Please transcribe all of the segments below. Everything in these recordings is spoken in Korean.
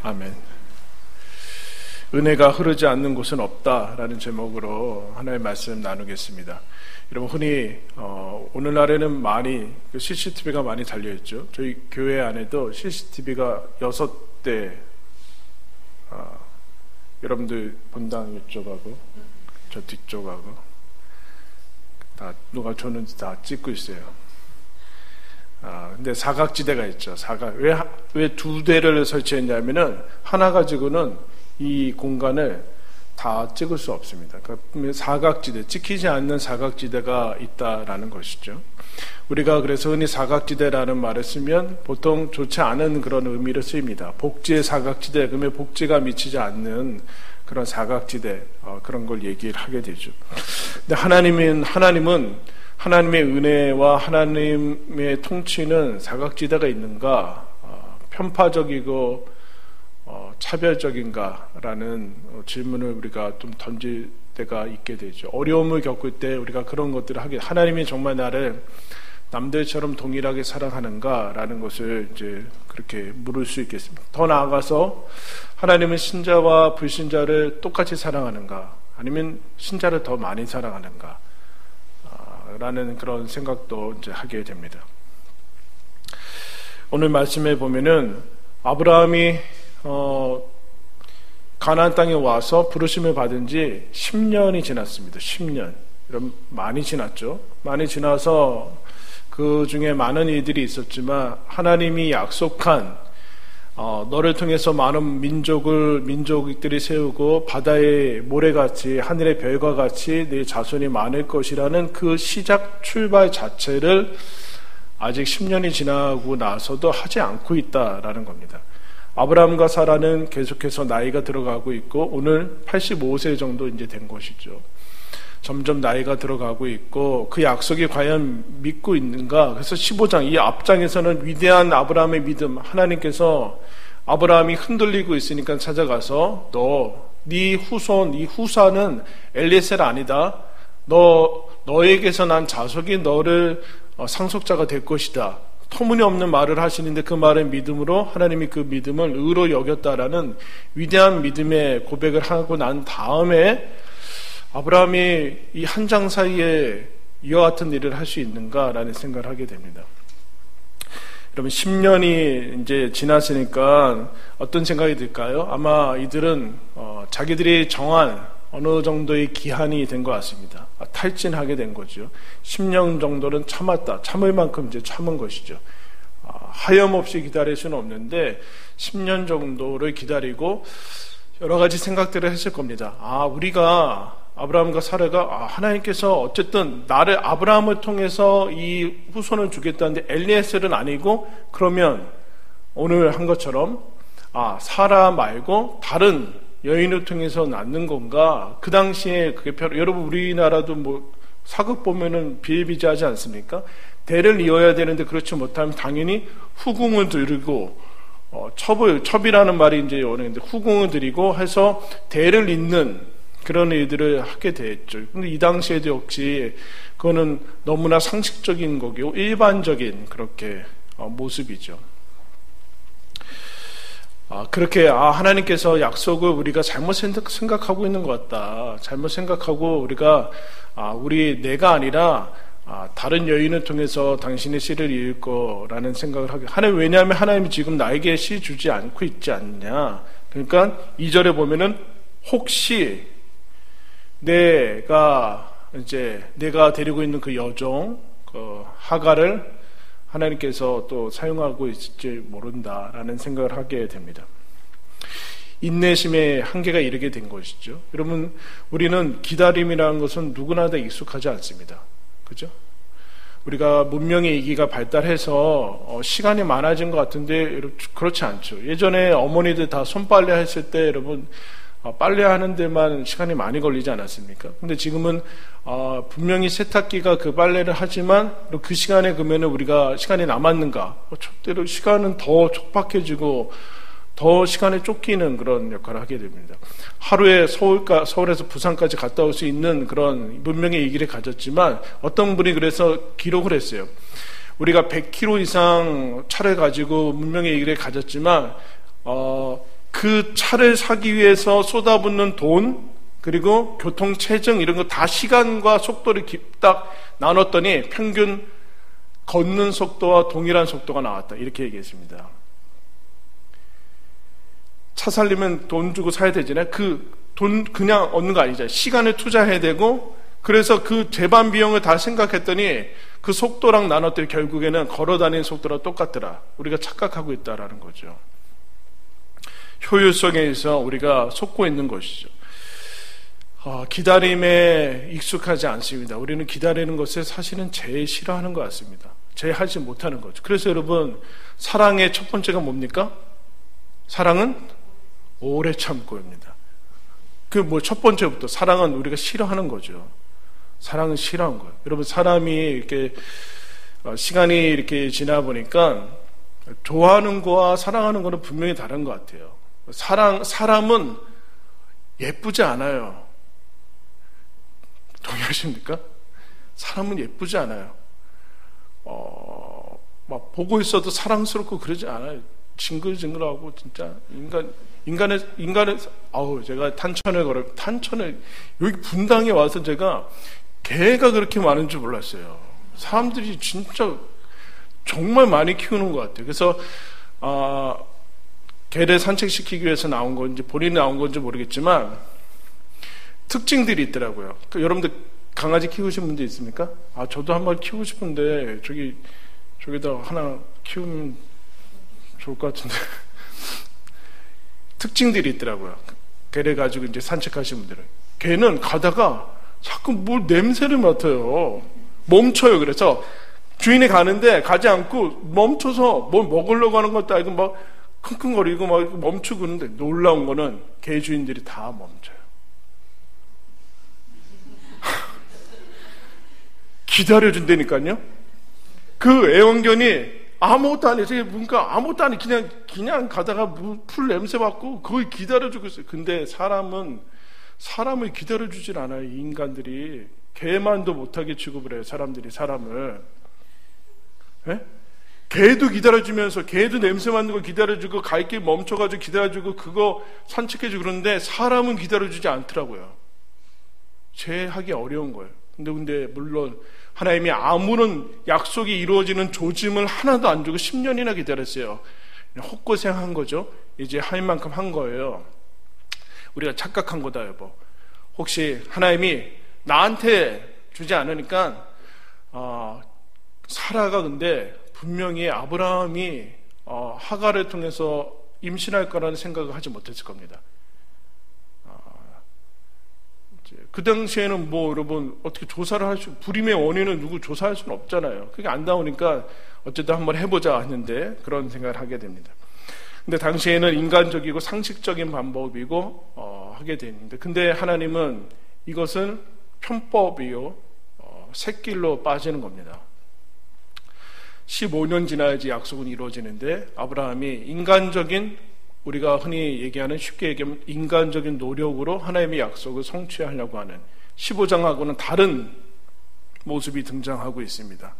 아멘. 은혜가 흐르지 않는 곳은 없다라는 제목으로 하나의 말씀 나누겠습니다. 여러분, 흔히 오늘날에는 많이 CCTV가 많이 달려있죠. 저희 교회 안에도 CCTV가 6대, 여러분들 본당 이쪽하고 저 뒤쪽하고 다 누가 줬는지 다 찍고 있어요. 근데 사각지대가 있죠. 왜 2대를 설치했냐면은 하나 가지고는 이 공간을 다 찍을 수 없습니다. 그러니까 사각지대, 찍히지 않는 사각지대가 있다라는 것이죠. 우리가 그래서 흔히 사각지대라는 말을 쓰면 보통 좋지 않은 그런 의미로 쓰입니다. 복지의 사각지대, 그러면 복지가 미치지 않는 그런 사각지대, 그런 걸 얘기를 하게 되죠. 근데 하나님은 하나님의 은혜와 하나님의 통치는 사각지대가 있는가, 편파적이고 차별적인가라는 질문을 우리가 좀 던질 때가 있게 되죠. 어려움을 겪을 때 우리가 그런 것들을 하게, 하나님이 정말 나를 남들처럼 동일하게 사랑하는가라는 것을 이제 그렇게 물을 수 있겠습니다. 더 나아가서 하나님은 신자와 불신자를 똑같이 사랑하는가, 아니면 신자를 더 많이 사랑하는가, 라는 그런 생각도 이제 하게 됩니다. 오늘 말씀에 보면은 아브라함이 가나안 땅에 와서 부르심을 받은 지 10년이 지났습니다. 10년. 여러분, 많이 지났죠. 많이 지나서 그 중에 많은 일들이 있었지만 하나님이 약속한 너를 통해서 많은 민족들이 세우고 바다의 모래같이 하늘의 별과 같이 네 자손이 많을 것이라는 그 시작 출발 자체를 아직 10년이 지나고 나서도 하지 않고 있다라는 겁니다. 아브라함과 사라는 계속해서 나이가 들어가고 있고 오늘 85세 정도 이제 된 것이죠. 점점 나이가 들어가고 있고 그 약속이 과연 믿고 있는가? 그래서 15장, 이 앞장에서는 위대한 아브라함의 믿음, 하나님께서 아브라함이 흔들리고 있으니까 찾아가서 네 후손, 네 후사는 엘리에셀 아니다. 너에게서 난 자손이 너를 상속자가 될 것이다. 터무니없는 말을 하시는데 그 말의 믿음으로 하나님이 그 믿음을 의로 여겼다라는 위대한 믿음의 고백을 하고 난 다음에 아브라함이 이 한 장 사이에 이와 같은 일을 할 수 있는가라는 생각을 하게 됩니다. 여러분, 10년이 이제 지났으니까 어떤 생각이 들까요? 아마 이들은 자기들이 정한 어느 정도의 기한이 된 것 같습니다. 탈진하게 된 거죠. 10년 정도는 참았다. 참을 만큼 이제 참은 것이죠. 하염없이 기다릴 수는 없는데 10년 정도를 기다리고 여러 가지 생각들을 했을 겁니다. 우리가 아브라함과 사라가 하나님께서 어쨌든 나를 아브라함을 통해서 이 후손을 주겠다는데 엘리에셀은 아니고 그러면 오늘 한 것처럼 사라 말고 다른 여인을 통해서 낳는 건가? 그 당시에 그게 여러분 우리나라도 뭐 사극 보면은 비일비재하지 않습니까? 대를 이어야 되는데 그렇지 못하면 당연히 후궁을 드리고 첩이라는 말이 이제 오는데 후궁을 드리고 해서 대를 잇는 그런 일들을 하게 됐죠. 근데 이 당시에도 역시 그거는 너무나 상식적인 거고 일반적인 그렇게 모습이죠. 그렇게 하나님께서 약속을 우리가 잘못 생각하고 있는 것 같다. 잘못 생각하고 우리가 내가 아니라 다른 여인을 통해서 당신의 씨를 이을 거라는 생각을 하게. 왜냐하면 하나님이 지금 나에게 씨 주지 않고 있지 않냐. 그러니까 2절에 보면은 혹시 내가 데리고 있는 그 여종, 하갈을 하나님께서 또 사용하고 있을지 모른다라는 생각을 하게 됩니다. 인내심의 한계가 이르게 된 것이죠. 여러분, 우리는 기다림이라는 것은 누구나 다 익숙하지 않습니다. 그죠? 우리가 문명의 이기가 발달해서 시간이 많아진 것 같은데 그렇지 않죠. 예전에 어머니들 다 손빨래 했을 때 여러분 빨래하는 데만 시간이 많이 걸리지 않았습니까? 근데 지금은 분명히 세탁기가 그 빨래를 하지만 그 시간에 그러면은 우리가 시간이 남았는가? 때로 시간은 더 촉박해지고 더 시간에 쫓기는 그런 역할을 하게 됩니다. 하루에 서울에서 부산까지 갔다 올 수 있는 그런 문명의 이기를 가졌지만 어떤 분이 그래서 기록을 했어요. 우리가 100km 이상 차를 가지고 문명의 이기를 가졌지만 그 차를 사기 위해서 쏟아붓는 돈, 그리고 교통체증 이런 거 다 시간과 속도를 딱 나눴더니 평균 걷는 속도와 동일한 속도가 나왔다. 이렇게 얘기했습니다. 차 살려면 돈 주고 사야 되잖아요. 그 돈 그냥 얻는 거 아니잖아요. 시간을 투자해야 되고, 그래서 그 재반 비용을 다 생각했더니 그 속도랑 나눴더니 결국에는 걸어다니는 속도랑 똑같더라. 우리가 착각하고 있다라는 거죠. 효율성에서 우리가 속고 있는 것이죠. 기다림에 익숙하지 않습니다. 우리는 기다리는 것을 사실은 제일 싫어하는 것 같습니다. 제일 하지 못하는 거죠. 그래서 여러분, 사랑의 첫 번째가 뭡니까? 사랑은 오래 참고입니다. 첫 번째부터 사랑은 우리가 싫어하는 거죠. 사랑은 싫어한 거예요. 여러분, 사람이 이렇게 시간이 이렇게 지나 보니까 좋아하는 거와 사랑하는 거는 분명히 다른 것 같아요. 사람은 예쁘지 않아요. 동의하십니까? 사람은 예쁘지 않아요. 막 보고 있어도 사랑스럽고 그러지 않아요. 징글징글하고 진짜 인간의 제가 탄천을 여기 분당에 와서 제가 개가 그렇게 많은 줄 몰랐어요. 사람들이 진짜 정말 많이 키우는 것 같아요. 그래서 개를 산책시키기 위해서 나온 건지 본인이 나온 건지 모르겠지만 특징들이 있더라고요. 여러분들 강아지 키우신 분들 있습니까? 저도 한번 키우고 싶은데 저기다 하나 키우면 좋을 것 같은데 특징들이 있더라고요. 개를 가지고 이제 산책하시는 분들은 개는 가다가 자꾸 뭘 냄새를 맡아요. 멈춰요. 그래서 주인이 가는데 가지 않고 멈춰서 뭘 먹으려고 하는 것도 아니고 막 킁킁거리고 막 멈추고 그러는데 놀라운 거는 개 주인들이 다 멈춰요. 기다려준다니까요. 그 애완견이 아무것도 안 해. 뭔가 아무것도 안 해. 그냥 가다가 풀 냄새 맡고 거의 기다려주고 있어요. 근데 사람을 기다려주질 않아요. 이 인간들이. 개만도 못하게 취급을 해요. 사람들이 사람을. 네? 개도 기다려주면서 개도 냄새 맡는 거 기다려주고 갈 길 멈춰가지고 기다려주고 그거 산책해주고 그러는데 사람은 기다려주지 않더라고요. 제하기 어려운 거예요. 근데 물론 하나님이 아무런 약속이 이루어지는 조짐을 하나도 안 주고 10년이나 기다렸어요. 헛고생한 거죠. 이제 할 만큼 한 거예요. 우리가 착각한 거다 여보. 혹시 하나님이 나한테 주지 않으니까 사라가 근데 분명히 아브라함이 하갈을 통해서 임신할 거라는 생각을 하지 못했을 겁니다. 그 당시에는 여러분 어떻게 조사를 불임의 원인은 누구 조사할 수는 없잖아요. 그게 안 나오니까 어쨌든 한번 해보자 했는데 그런 생각을 하게 됩니다. 근데 당시에는 인간적이고 상식적인 방법이고 하게 되는데 근데 하나님은 이것은 편법이요 샛길로 빠지는 겁니다. 15년 지나야지 약속은 이루어지는데 아브라함이 인간적인 우리가 흔히 얘기하는 쉽게 얘기하면 인간적인 노력으로 하나님의 약속을 성취하려고 하는 15장하고는 다른 모습이 등장하고 있습니다.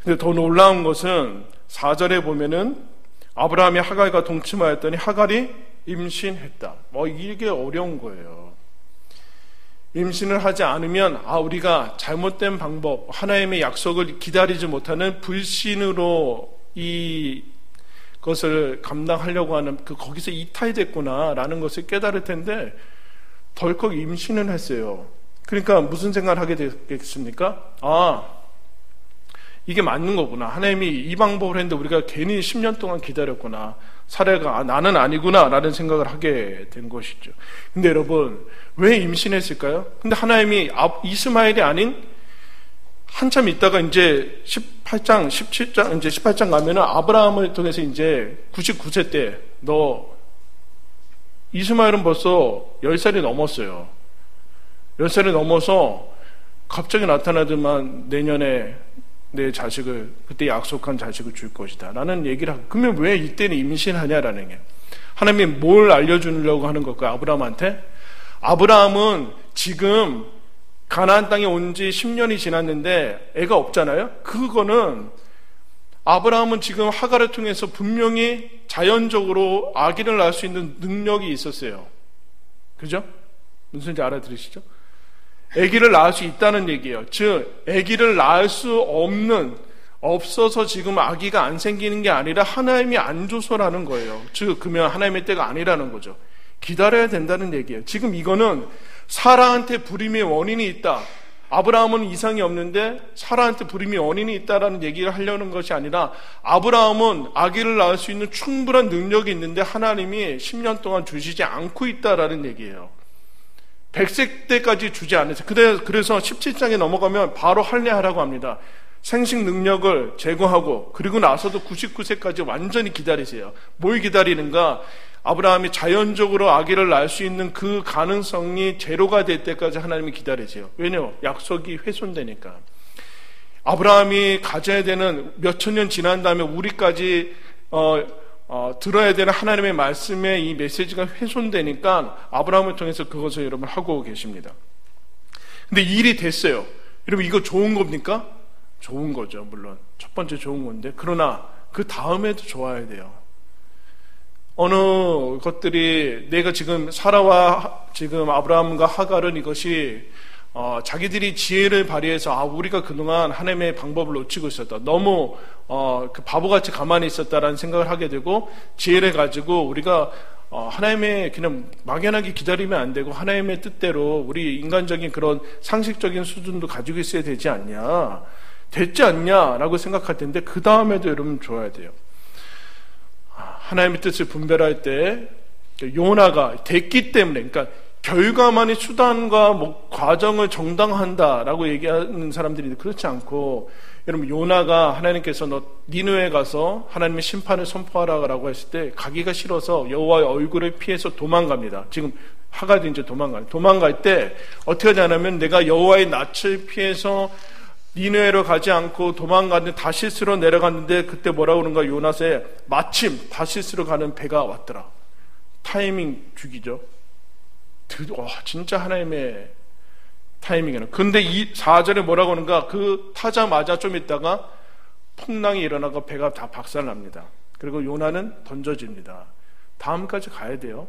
근데 더 놀라운 것은 4절에 보면은 아브라함이 하갈과 동침하였더니 하갈이 임신했다. 이게 어려운 거예요. 임신을 하지 않으면 우리가 잘못된 방법, 하나님의 약속을 기다리지 못하는 불신으로 그것을 감당하려고 하는 거기서 이탈됐구나라는 것을 깨달을 텐데 덜컥 임신을 했어요. 그러니까 무슨 생각을 하게 되겠습니까? 이게 맞는 거구나. 하나님이 이 방법을 했는데 우리가 괜히 10년 동안 기다렸구나. 사례가 나는 아니구나 라는 생각을 하게 된 것이죠. 근데 여러분 왜 임신했을까요? 근데 하나님이 이스마엘이 아닌 한참 있다가 이제 18장, 17장, 이제 18장 가면은 아브라함을 통해서 이제 99세 때 이스마엘은 벌써 10살이 넘었어요. 10살이 넘어서 갑자기 나타나더만 내년에 내 자식을, 그때 약속한 자식을 줄 것이다 라는 얘기를 하고, 그러면 왜 이때는 임신하냐라는 게, 하나님이 뭘 알려주려고 하는 걸까요? 아브라함한테? 아브라함은 지금 가나안 땅에 온 지 10년이 지났는데 애가 없잖아요. 그거는 아브라함은 지금 하갈을 통해서 분명히 자연적으로 아기를 낳을 수 있는 능력이 있었어요. 그죠? 무슨 소리인지 알아들으시죠? 아기를 낳을 수 있다는 얘기예요. 즉 아기를 낳을 수 없어서 지금 아기가 안 생기는 게 아니라 하나님이 안 줘서라는 거예요. 즉 그러면 하나님의 때가 아니라는 거죠. 기다려야 된다는 얘기예요. 지금 이거는 사라한테 불임의 원인이 있다. 아브라함은 이상이 없는데 사라한테 불임의 원인이 있다라는 얘기를 하려는 것이 아니라 아브라함은 아기를 낳을 수 있는 충분한 능력이 있는데 하나님이 10년 동안 주시지 않고 있다라는 얘기예요. 100세 때까지 주지 않았어요. 그래서 17장에 넘어가면 바로 할례하라고 합니다. 생식 능력을 제거하고 그리고 나서도 99세까지 완전히 기다리세요. 뭘 기다리는가? 아브라함이 자연적으로 아기를 낳을 수 있는 그 가능성이 제로가 될 때까지 하나님이 기다리세요. 왜냐요? 약속이 훼손되니까. 아브라함이 가져야 되는 몇천 년 지난 다음에 우리까지 들어야 되는 하나님의 말씀의 이 메시지가 훼손되니까 아브라함을 통해서 그것을 여러분 하고 계십니다. 근데 일이 됐어요. 여러분 이거 좋은 겁니까? 좋은 거죠. 물론 첫 번째 좋은 건데 그러나 그 다음에도 좋아야 돼요. 어느 것들이 내가 지금 사라와 지금 아브라함과 하갈은 이것이 자기들이 지혜를 발휘해서 우리가 그동안 하나님의 방법을 놓치고 있었다. 너무 그 바보같이 가만히 있었다라는 생각을 하게 되고 지혜를 가지고 우리가 하나님의 그냥 막연하게 기다리면 안 되고 하나님의 뜻대로 우리 인간적인 그런 상식적인 수준도 가지고 있어야 되지 않냐, 됐지 않냐라고 생각할 텐데 그 다음에도 여러분 좋아야 돼요. 하나님의 뜻을 분별할 때 요나가 됐기 때문에, 그러니까 결과만이 수단과 과정을 정당한다라고 얘기하는 사람들이 그렇지 않고, 여러분 요나가 하나님께서 너 니느웨에 가서 하나님의 심판을 선포하라고 했을 때 가기가 싫어서 여호와의 얼굴을 피해서 도망갑니다. 지금 하갈도 이제 도망갈 때 어떻게 하냐면 내가 여호와의 낯을 피해서 니느웨로 가지 않고 도망갔는데 다시스로 내려갔는데 그때 뭐라고 그러는가? 요나스에 마침 다시스로 가는 배가 왔더라. 타이밍 죽이죠. 진짜 하나님의 타이밍이네. 근데 이 4절에 뭐라고 하는가? 그 타자마자 좀 있다가 풍랑이 일어나고 배가 다 박살납니다. 그리고 요나는 던져집니다. 다음까지 가야 돼요.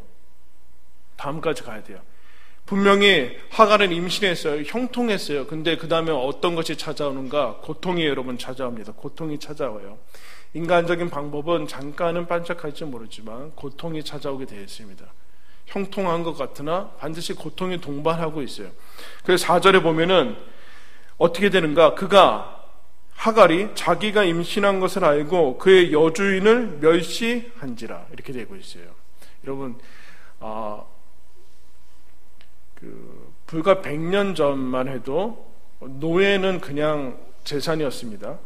분명히 하갈은 임신했어요. 형통했어요. 근데 그 다음에 어떤 것이 찾아오는가? 고통이 여러분 찾아옵니다. 고통이 찾아와요. 인간적인 방법은 잠깐은 반짝할지 모르지만 고통이 찾아오게 되어 있습니다. 형통한 것 같으나 반드시 고통이 동반하고 있어요. 그래서 4절에 보면은 어떻게 되는가? 하갈이 자기가 임신한 것을 알고 그의 여주인을 멸시한지라 이렇게 되고 있어요. 여러분 불과 100년 전만 해도 노예는 그냥 재산이었습니다.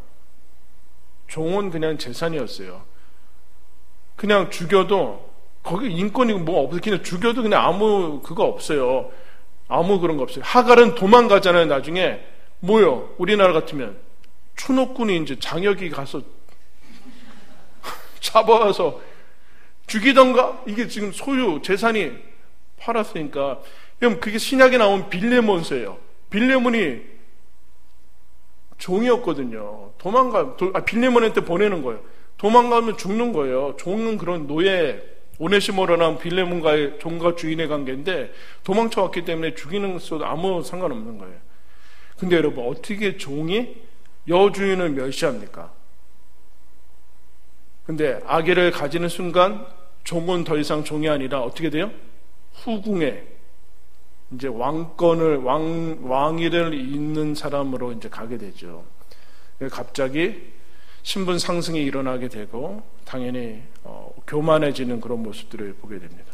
종은 그냥 재산이었어요. 그냥 죽여도 거기 인권이 뭐 없어요. 그냥 죽여도 그냥 아무 그거 없어요. 아무 그런 거 없어요. 하갈은 도망가잖아요. 나중에 뭐요? 우리나라 같으면 추노꾼이 이제 장혁이 가서 잡아와서 죽이던가. 이게 지금 소유 재산이 팔았으니까. 그럼 그게 신약에 나온 빌레몬서예요. 빌레몬이 종이었거든요. 빌레몬한테 보내는 거예요. 도망가면 죽는 거예요. 종은 그런 노예, 오네시모로랑 빌레몬과의 종과 주인의 관계인데 도망쳐왔기 때문에 죽이는 것도 아무 상관없는 거예요. 근데 여러분 어떻게 종이 여주인을 멸시합니까? 근데 아기를 가지는 순간 종은 더 이상 종이 아니라 어떻게 돼요? 후궁에 이제 왕위를 잇는 사람으로 이제 가게 되죠. 갑자기 신분 상승이 일어나게 되고 당연히 교만해지는 그런 모습들을 보게 됩니다.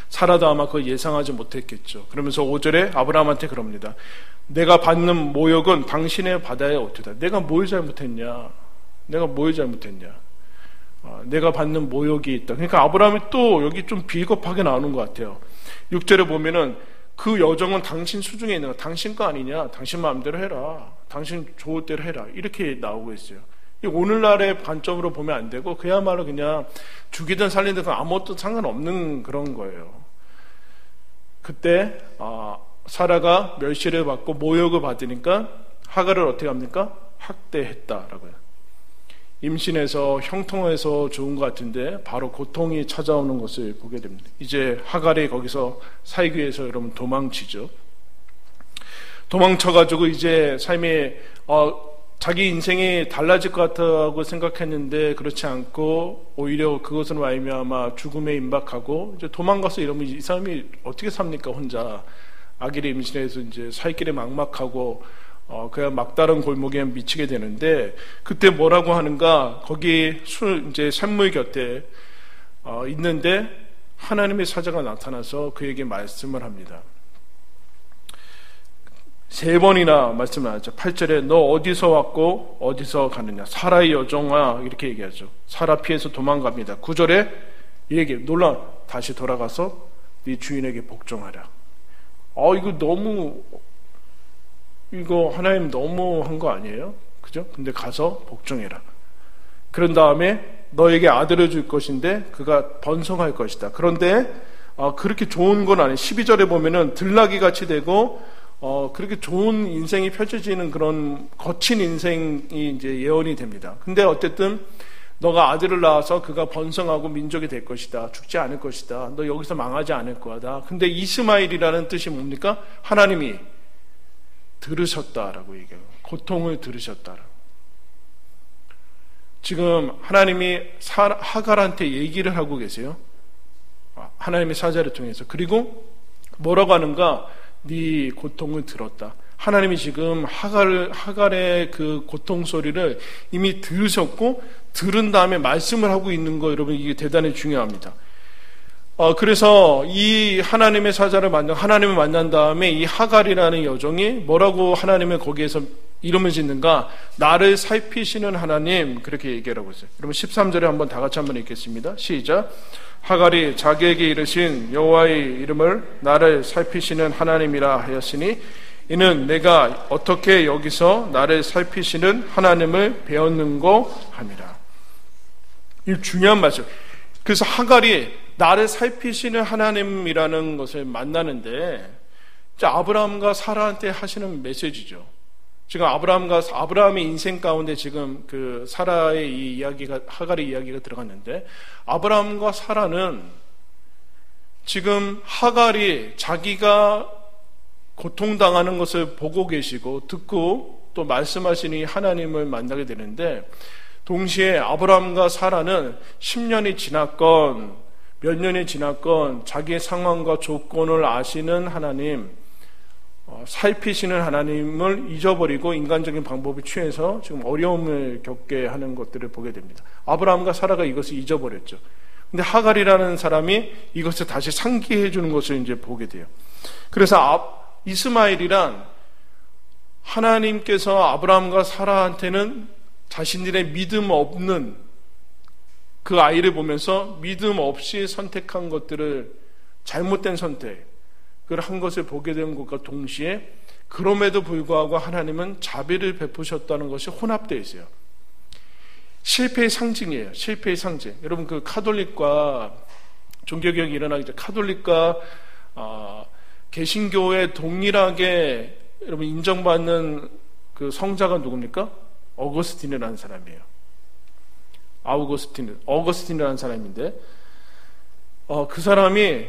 사라도 아마 그걸 예상하지 못했겠죠. 그러면서 5절에 아브라함한테 그럽니다. 내가 받는 모욕은 당신의 받아야 어떠다. 내가 뭘 잘못했냐? 내가 받는 모욕이 있다. 그러니까 아브라함이 또 여기 좀 비겁하게 나오는 것 같아요. 6절에 보면은 그 여정은 당신 수중에 있는 거, 당신 거 아니냐? 당신 마음대로 해라. 당신 좋을 대로 해라. 이렇게 나오고 있어요. 오늘날의 관점으로 보면 안 되고 그야말로 그냥 죽이든 살리든 아무것도 상관없는 그런 거예요. 그때 사라가 멸시를 받고 모욕을 받으니까 하갈을 어떻게 합니까? 학대했다라고요. 임신해서 형통해서 좋은 것 같은데 바로 고통이 찾아오는 것을 보게 됩니다. 이제 하갈이 거기서 살기 위해서 여러분 도망치죠. 도망쳐가지고 이제 삶에 자기 인생이 달라질 것 같다고 생각했는데 그렇지 않고 오히려 그것으로 말미암아 죽음에 임박하고 이제 도망가서 이러면 이 사람이 어떻게 삽니까? 혼자 아기를 임신해서 이제 살 길에 막막하고 그냥 막다른 골목에 미치게 되는데 그때 뭐라고 하는가? 거기 이제 샘물 곁에 있는데 하나님의 사자가 나타나서 그에게 말씀을 합니다. 3번이나 말씀을 하죠. 8절에 너 어디서 왔고 어디서 가느냐? 사라의 여종아 이렇게 얘기하죠. 사라 피해서 도망갑니다. 9절에 이 얘기 놀라 다시 돌아가서 네 주인에게 복종하라. 이거 하나님 너무 한 거 아니에요? 그죠? 근데 가서 복종해라. 그런 다음에 너에게 아들을 줄 것인데 그가 번성할 것이다. 그런데 그렇게 좋은 건 아니에요. 12절에 보면은 들나귀 같이 되고 그렇게 좋은 인생이 펼쳐지는 그런 거친 인생이 이제 예언이 됩니다. 근데 어쨌든 너가 아들을 낳아서 그가 번성하고 민족이 될 것이다. 죽지 않을 것이다. 너 여기서 망하지 않을 거다. 근데 이스마엘이라는 뜻이 뭡니까? 하나님이 들으셨다라고 얘기해요. 고통을 들으셨다라고. 지금 하나님이 하갈한테 얘기를 하고 계세요. 하나님의 사자를 통해서. 그리고 뭐라고 하는가? 네 고통을 들었다. 하나님이 지금 하갈의 그 고통 소리를 이미 들으셨고 들은 다음에 말씀을 하고 있는 거 여러분 이게 대단히 중요합니다. 그래서 이 하나님의 사자를 하나님을 만난 다음에 이 하갈이라는 여종이 뭐라고 하나님을 거기에서 이름을 짓는가? 나를 살피시는 하나님 그렇게 얘기하고 있어요. 여러분 13절에 한번 다 같이 한번 읽겠습니다. 시작. 하갈이 자기에게 이르신 여호와의 이름을 나를 살피시는 하나님이라 하였으니 이는 내가 어떻게 여기서 나를 살피시는 하나님을 배웠는고 함이라. 이 중요한 말씀. 그래서 하갈이 나를 살피시는 하나님이라는 것을 만나는데 아브라함과 사라한테 하시는 메시지죠. 지금 아브라함의 인생 가운데 지금 그 사라의 이 이야기가 하갈의 이야기가 들어갔는데 아브라함과 사라는 지금 하갈이 자기가 고통당하는 것을 보고 계시고 듣고 또 말씀하시니 하나님을 만나게 되는데 동시에 아브라함과 사라는 10년이 지났건 몇 년이 지났건 자기의 상황과 조건을 아시는 하나님 살피시는 하나님을 잊어버리고 인간적인 방법을 취해서 지금 어려움을 겪게 하는 것들을 보게 됩니다. 아브라함과 사라가 이것을 잊어버렸죠. 근데 하갈이라는 사람이 이것을 다시 상기해 주는 것을 이제 보게 돼요. 그래서 이스마엘이란 하나님께서 아브라함과 사라한테는 자신들의 믿음 없는 그 아이를 보면서 믿음 없이 선택한 것들을 잘못된 선택 그걸 한 것을 보게 된 것과 동시에 그럼에도 불구하고 하나님은 자비를 베푸셨다는 것이 혼합되어 있어요. 실패의 상징이에요. 실패의 상징. 여러분 그 카톨릭과 종교개혁이 일어나기 전 카톨릭과 개신교에 동일하게 여러분 인정받는 그 성자가 누굽니까? 어거스틴이라는 사람이에요. 어거스틴이라는 사람인데 그 사람이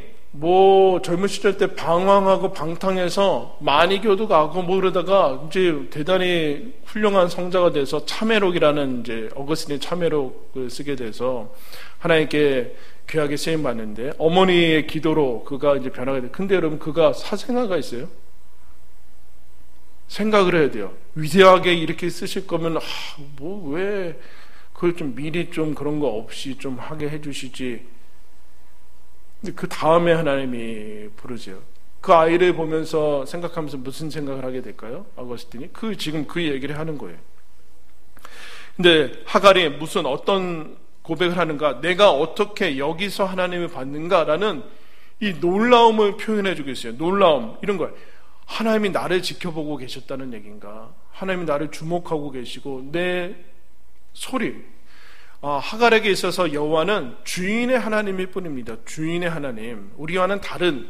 젊은 시절 때 방황하고 방탕해서 만이교도 가고 그러다가 이제 대단히 훌륭한 성자가 돼서 참회록이라는 이제 어거스틴의 참회록을 쓰게 돼서 하나님께 귀하게 쓰임 받는데 어머니의 기도로 그가 이제 변하게 돼. 근데 여러분 그가 사생아가 있어요. 생각을 해야 돼요. 위대하게 이렇게 쓰실 거면 왜 그걸 좀 미리 좀 그런 거 없이 좀 하게 해주시지. 근데 그 다음에 하나님이 부르세요. 그 아이를 보면서 생각하면서 무슨 생각을 하게 될까요? 아거스틴이 지금 그 얘기를 하는 거예요. 근데 하갈이 어떤 고백을 하는가? 내가 어떻게 여기서 하나님을 받는가라는 이 놀라움을 표현해 주고 있어요. 놀라움 이런 거예요. 하나님이 나를 지켜보고 계셨다는 얘기인가? 하나님이 나를 주목하고 계시고 내 소리 하갈에게 있어서 여호와는 주인의 하나님일 뿐입니다. 주인의 하나님. 우리와는 다른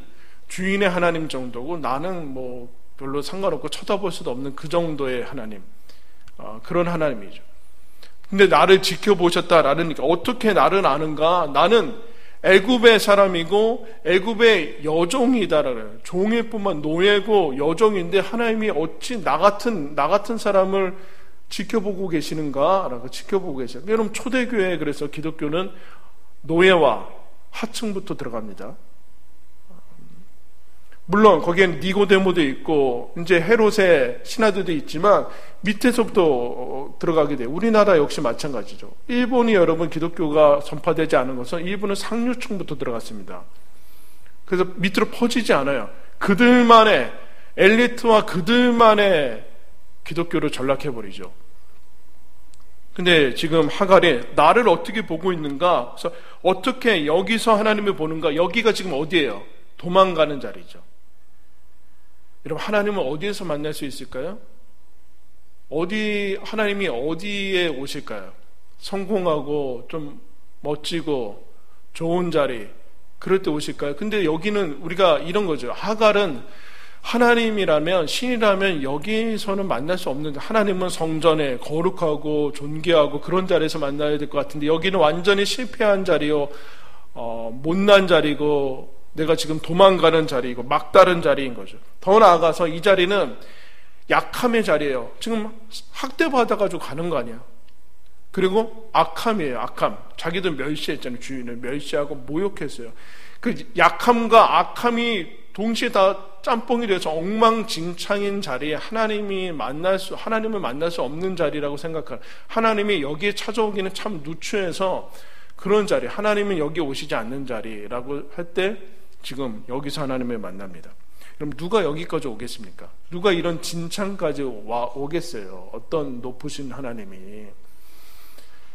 주인의 하나님 정도고 나는 별로 상관없고 쳐다볼 수도 없는 그 정도의 하나님. 그런 하나님이죠. 근데 나를 지켜보셨다라는, 어떻게 나를 아는가? 나는 애굽의 사람이고 애굽의 여종이다라는, 종일 뿐만 노예고 여종인데 하나님이 어찌 나 같은 사람을 지켜보고 계시는가라고 지켜보고 계셔요. 여러분, 초대교회, 그래서 기독교는 노예와 하층부터 들어갑니다. 물론 거기엔 니고데모도 있고 이제 헤롯의 신하들도 있지만 밑에서부터 들어가게 돼요. 우리나라 역시 마찬가지죠. 일본이 여러분 기독교가 전파되지 않은 것은 일본은 상류층부터 들어갔습니다. 그래서 밑으로 퍼지지 않아요. 그들만의 엘리트와 그들만의 기독교를 전락해버리죠. 근데 지금 하갈이 나를 어떻게 보고 있는가? 그래서 어떻게 여기서 하나님을 보는가? 여기가 지금 어디예요? 도망가는 자리죠. 여러분, 하나님은 어디에서 만날 수 있을까요? 하나님이 어디에 오실까요? 성공하고 좀 멋지고 좋은 자리, 그럴 때 오실까요? 근데 여기는 우리가 이런 거죠. 하갈은 하나님이라면, 신이라면 여기서는 만날 수 없는데, 하나님은 성전에 거룩하고 존귀하고 그런 자리에서 만나야 될 것 같은데, 여기는 완전히 실패한 자리요, 못난 자리고, 내가 지금 도망가는 자리이고 막다른 자리인 거죠. 더 나아가서 이 자리는 약함의 자리예요. 지금 학대받아가지고 가는 거 아니야. 그리고 악함이에요. 악함. 자기들 멸시했잖아요. 주인을 멸시하고 모욕했어요. 그 약함과 악함이 동시에 다 짬뽕이 돼서 엉망진창인 자리에 하나님을 만날 수 없는 자리라고 생각하는, 하나님이 여기에 찾아오기는 참 누추해서 그런 자리, 하나님은 여기 오시지 않는 자리라고 할 때 지금 여기서 하나님을 만납니다. 그럼 누가 여기까지 오겠습니까? 누가 이런 진창까지 오겠어요? 어떤 높으신 하나님이.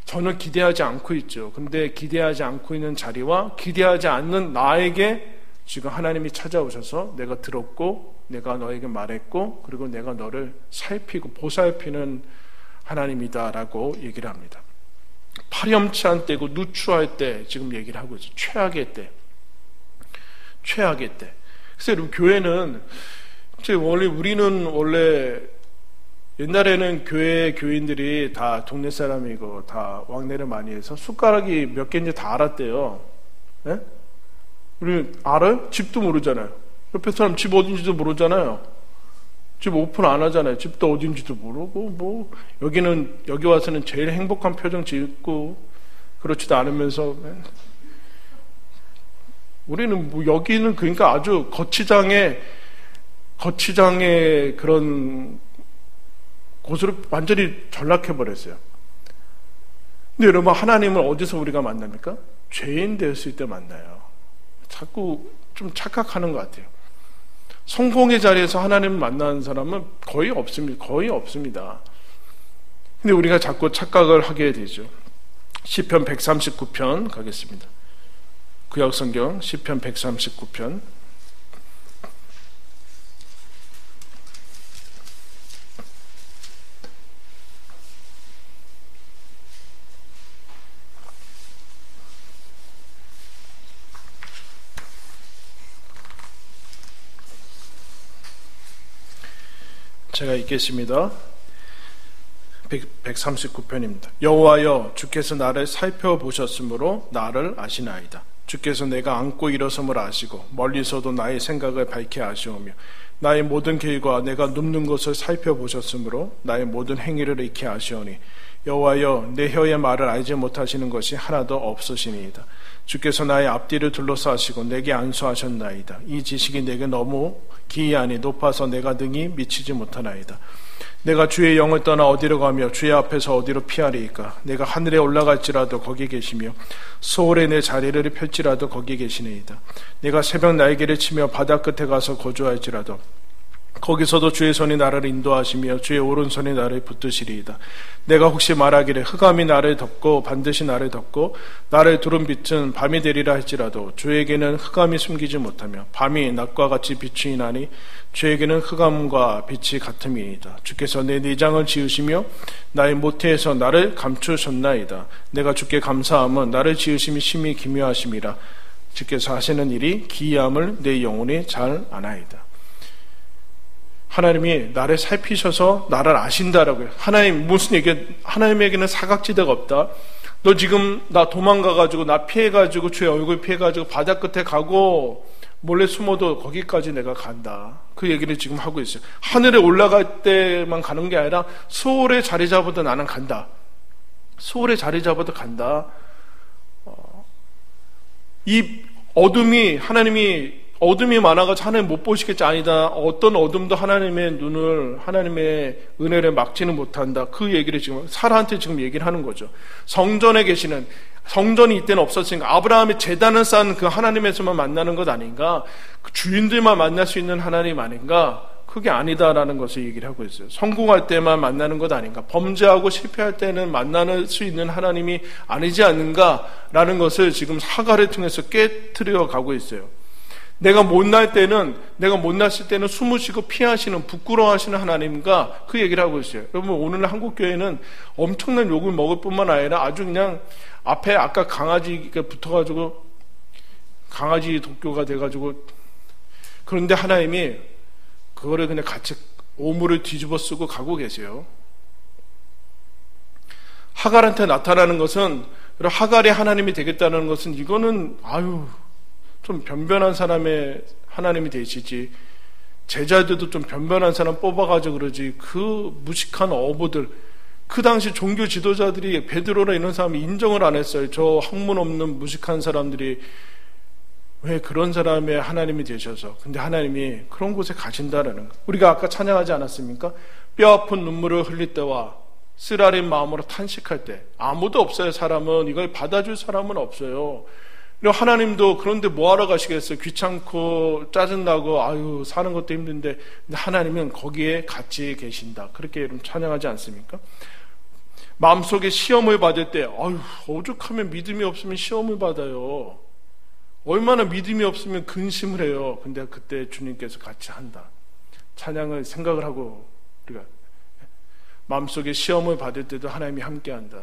저는 기대하지 않고 있죠. 근데 기대하지 않고 있는 자리와 기대하지 않는 나에게 지금 하나님이 찾아오셔서 내가 들었고 내가 너에게 말했고 그리고 내가 너를 살피고 보살피는 하나님이다라고 얘기를 합니다. 파렴치한 때고 누추할 때 지금 얘기를 하고 있어요. 최악의 때. 최악의 때. 그래서 여러분, 교회는 우리는 원래 옛날에는 교인들이 다 동네 사람이고 다 왕래를 많이 해서 숟가락이 몇 개인지 다 알았대요. 네? 우리 알아요? 집도 모르잖아요. 옆에 사람 집 어딘지도 모르잖아요. 집 오픈 안 하잖아요. 집도 어딘지도 모르고 여기 와서는 제일 행복한 표정 짓고 그렇지도 않으면서 우리는 여기는 그러니까 아주 거치장의 그런 곳으로 완전히 전락해버렸어요. 근데 여러분, 하나님을 어디서 우리가 만납니까? 죄인 되었을 때 만나요. 자꾸 좀 착각하는 것 같아요. 성공의 자리에서 하나님을 만나는 사람은 거의 없습니다. 근데 우리가 자꾸 착각을 하게 되죠. 시편 139편 가겠습니다. 구약성경 시편 139편. 제가 읽겠습니다. 139편입니다. 여호와여, 주께서 나를 살펴보셨으므로 나를 아시나이다. 주께서 내가 앉고 일어섬을 아시고 멀리서도 나의 생각을 밝히 아시오며 나의 모든 길과 내가 눕는 것을 살펴보셨으므로 나의 모든 행위를 익히 아시오니 여호와여, 내 혀의 말을 알지 못하시는 것이 하나도 없으시니이다. 주께서 나의 앞뒤를 둘러싸시고 내게 안수하셨나이다. 이 지식이 내게 너무 기이하니 높아서 내가 능히 미치지 못하나이다. 내가 주의 영을 떠나 어디로 가며 주의 앞에서 어디로 피하리이까? 내가 하늘에 올라갈지라도 거기 계시며 소홀에 내 자리를 펼지라도 거기 계시니이다. 내가 새벽 날개를 치며 바다 끝에 가서 거주할지라도 거기서도 주의 손이 나를 인도하시며 주의 오른손이 나를 붙드시리이다. 내가 혹시 말하기를 흑암이 나를 덮고 반드시 나를 덮고 나를 두른 빛은 밤이 되리라 할지라도 주에게는 흑암이 숨기지 못하며 밤이 낮과 같이 비추이나니 주에게는 흑암과 빛이 같음이니이다. 주께서 내 내장을 지으시며 나의 모태에서 나를 감추셨나이다. 내가 주께 감사함은 나를 지으심이 심히 기묘하심이라. 주께서 하시는 일이 기이함을 내 영혼이 잘 아나이다. 하나님이 나를 살피셔서 나를 아신다라고요. 하나님 무슨 얘기야? 하나님에게는 사각지대가 없다. 너 지금 나 도망가가지고 나 피해가지고 주의 얼굴 피해가지고 바다 끝에 가고 몰래 숨어도 거기까지 내가 간다. 그 얘기를 지금 하고 있어요. 하늘에 올라갈 때만 가는 게 아니라 소홀에 자리 잡아도 나는 간다. 소홀에 자리 잡아도 간다. 이 어둠이 어둠이 많아가지고 하나님 못 보시겠지. 아니다. 어떤 어둠도 하나님의 눈을, 하나님의 은혜를 막지는 못한다. 그 얘기를 지금 사라한테 지금 얘기를 하는 거죠. 성전에 계시는, 성전이 이때는 없었으니까 아브라함의 제단을 쌓은 그 하나님에서만 만나는 것 아닌가? 그 주인들만 만날 수 있는 하나님 아닌가? 그게 아니다라는 것을 얘기를 하고 있어요. 성공할 때만 만나는 것 아닌가? 범죄하고 실패할 때는 만날 수 있는 하나님이 아니지 않는가라는 것을 지금 사가를 통해서 깨트려 가고 있어요. 내가 못났을 때는 숨으시고 피하시는, 부끄러워하시는 하나님과 그 얘기를 하고 있어요. 여러분, 오늘 한국교회는 엄청난 욕을 먹을 뿐만 아니라 아주 그냥 앞에 아까 강아지가 붙어가지고 강아지 독교가 돼가지고, 그런데 하나님이 그거를 그냥 같이 오물을 뒤집어 쓰고 가고 계세요. 하갈한테 나타나는 것은, 하갈이 하나님이 되겠다는 것은, 이거는 좀 변변한 사람의 하나님이 되시지, 제자들도 좀 변변한 사람 뽑아가지고 그러지, 그 무식한 어부들, 그 당시 종교 지도자들이 베드로나 이런 사람이 인정을 안 했어요. 저 학문 없는 무식한 사람들이 왜 그런 사람의 하나님이 되셔서. 근데 하나님이 그런 곳에 가신다라는 거. 우리가 아까 찬양하지 않았습니까? 뼈아픈 눈물을 흘릴 때와 쓰라린 마음으로 탄식할 때 아무도 없어요. 사람은 이걸 받아줄 사람은 없어요. 하나님도 그런데 뭐하러 가시겠어요? 귀찮고 짜증나고 사는 것도 힘든데, 근데 하나님은 거기에 같이 계신다. 그렇게 여러분 찬양하지 않습니까? 마음속에 시험을 받을 때 오죽하면 믿음이 없으면 시험을 받아요. 얼마나 믿음이 없으면 근심을 해요. 근데 그때 주님께서 같이 한다. 찬양을 생각을 하고, 우리가 마음속에 시험을 받을 때도 하나님이 함께한다.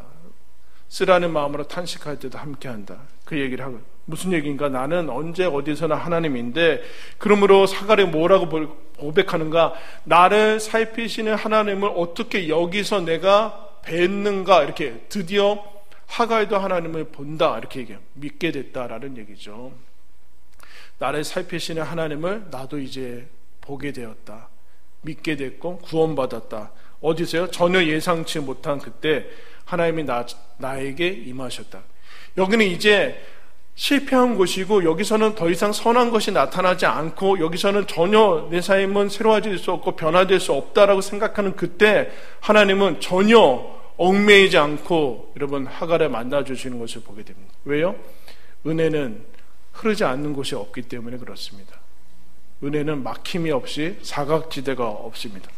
쓰라는 마음으로 탄식할 때도 함께한다. 그 얘기를 하고, 무슨 얘기인가? 나는 언제 어디서나 하나님인데, 그러므로 사갈이 뭐라고 고백하는가? 나를 살피시는 하나님을 어떻게 여기서 내가 뵀는가? 이렇게 드디어 하갈도 하나님을 본다. 이렇게 얘기해요. 믿게 됐다라는 얘기죠. 나를 살피시는 하나님을 나도 이제 보게 되었다. 믿게 됐고 구원받았다. 어디서요? 전혀 예상치 못한 그때 하나님이 나에게 임하셨다. 여기는 이제 실패한 곳이고, 여기서는 더 이상 선한 것이 나타나지 않고, 여기서는 전혀 내 삶은 새로워질 수 없고 변화될 수 없다라고 생각하는 그때 하나님은 전혀 얽매이지 않고 여러분 하갈을 만나주시는 것을 보게 됩니다. 왜요? 은혜는 흐르지 않는 곳이 없기 때문에 그렇습니다. 은혜는 막힘이 없이 사각지대가 없습니다.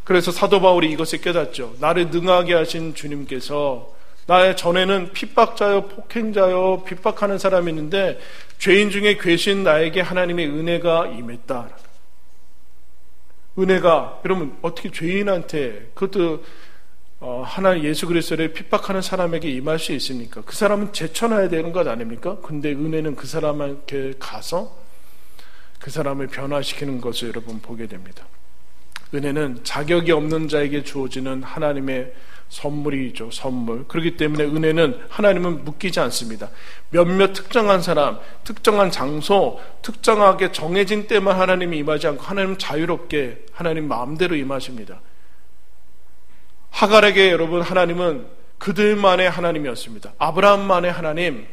그래서 사도 바울이 이것을 깨닫죠. 나를 능하게 하신 주님께서, 나의 전에는 핍박자요, 폭행자요, 핍박하는 사람이 있는데 죄인 중에 계신 나에게 하나님의 은혜가 임했다. 은혜가, 여러분 어떻게 죄인한테, 그것도 하나님 예수 그리스도를 핍박하는 사람에게 임할 수 있습니까? 그 사람은 제쳐놔야 되는 것 아닙니까? 근데 은혜는 그 사람에게 가서 그 사람을 변화시키는 것을 여러분 보게 됩니다. 은혜는 자격이 없는 자에게 주어지는 하나님의 선물이죠. 선물. 그렇기 때문에 은혜는 하나님은 묶이지 않습니다. 몇몇 특정한 사람, 특정한 장소, 특정하게 정해진 때만 하나님이 임하지 않고 하나님은 자유롭게 하나님 마음대로 임하십니다. 하갈에게 여러분 하나님은 그들만의 하나님이었습니다. 아브라함만의 하나님,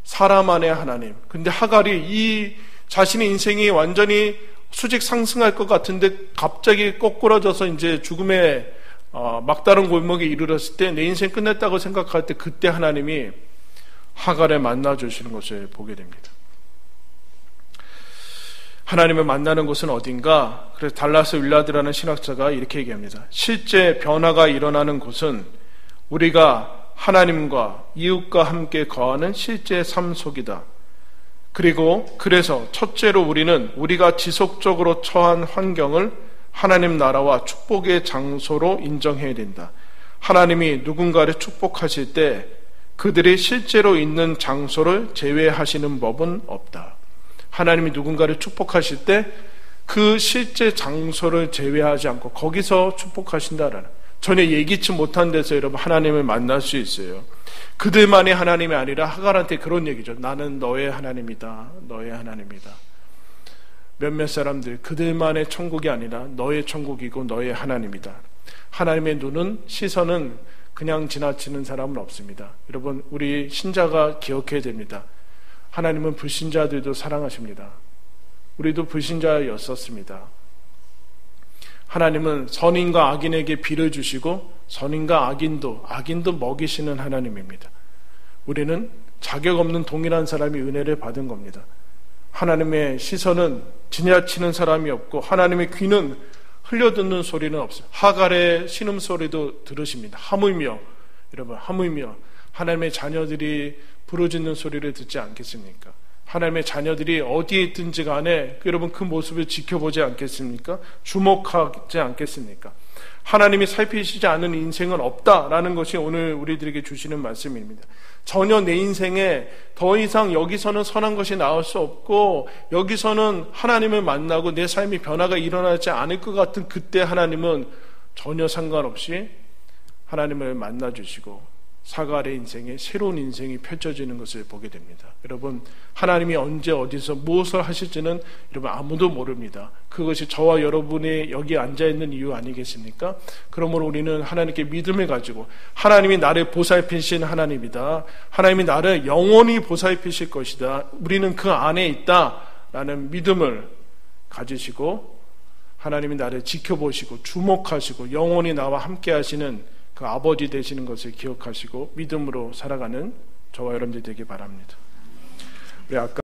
사라만의 하나님. 근데 하갈이 이 자신의 인생이 완전히 수직 상승할 것 같은데 갑자기 거꾸러져서 이제 죽음의 막다른 골목에 이르렀을 때 내 인생 끝냈다고 생각할 때 그때 하나님이 하갈을 만나주시는 것을 보게 됩니다. 하나님을 만나는 곳은 어딘가? 그래서 달라스 윌라드라는 신학자가 이렇게 얘기합니다. 실제 변화가 일어나는 곳은 우리가 하나님과 이웃과 함께 거하는 실제 삶 속이다. 그래서 첫째로 우리는 우리가 지속적으로 처한 환경을 하나님 나라와 축복의 장소로 인정해야 된다. 하나님이 누군가를 축복하실 때 그들이 실제로 있는 장소를 제외하시는 법은 없다. 하나님이 누군가를 축복하실 때 그 실제 장소를 제외하지 않고 거기서 축복하신다라는, 전혀 예기치 못한 데서 여러분 하나님을 만날 수 있어요. 그들만의 하나님이 아니라 하갈한테 그런 얘기죠. 나는 너의 하나님이다. 너의 하나님이다. 몇몇 사람들, 그들만의 천국이 아니라 너의 천국이고 너의 하나님이다. 하나님의 눈은, 시선은 그냥 지나치는 사람은 없습니다. 여러분, 우리 신자가 기억해야 됩니다. 하나님은 불신자들도 사랑하십니다. 우리도 불신자였었습니다. 하나님은 선인과 악인에게 비를 주시고 선인과 악인도 먹이시는 하나님입니다. 우리는 자격 없는 동일한 사람이 은혜를 받은 겁니다. 하나님의 시선은 지나치는 사람이 없고 하나님의 귀는 흘려듣는 소리는 없어요. 하갈의 신음소리도 들으십니다. 하물며, 여러분, 하물며 하나님의 자녀들이 부르짖는 소리를 듣지 않겠습니까? 하나님의 자녀들이 어디에 있든지 간에 여러분 그 모습을 지켜보지 않겠습니까? 주목하지 않겠습니까? 하나님이 살피시지 않은 인생은 없다라는 것이 오늘 우리들에게 주시는 말씀입니다. 전혀 내 인생에 더 이상 여기서는 선한 것이 나올 수 없고 여기서는 하나님을 만나고 내 삶이 변화가 일어나지 않을 것 같은 그때 하나님은 전혀 상관없이 하나님을 만나주시고 사갈의 인생에 새로운 인생이 펼쳐지는 것을 보게 됩니다. 여러분, 하나님이 언제 어디서 무엇을 하실지는 여러분 아무도 모릅니다. 그것이 저와 여러분이 여기 앉아있는 이유 아니겠습니까? 그러므로 우리는 하나님께 믿음을 가지고 하나님이 나를 보살피신 하나님이다. 하나님이 나를 영원히 보살피실 것이다. 우리는 그 안에 있다라는 믿음을 가지시고 하나님이 나를 지켜보시고 주목하시고 영원히 나와 함께 하시는 그 아버지 되시는 것을 기억하시고 믿음으로 살아가는 저와 여러분들 되길 바랍니다. 우리 아까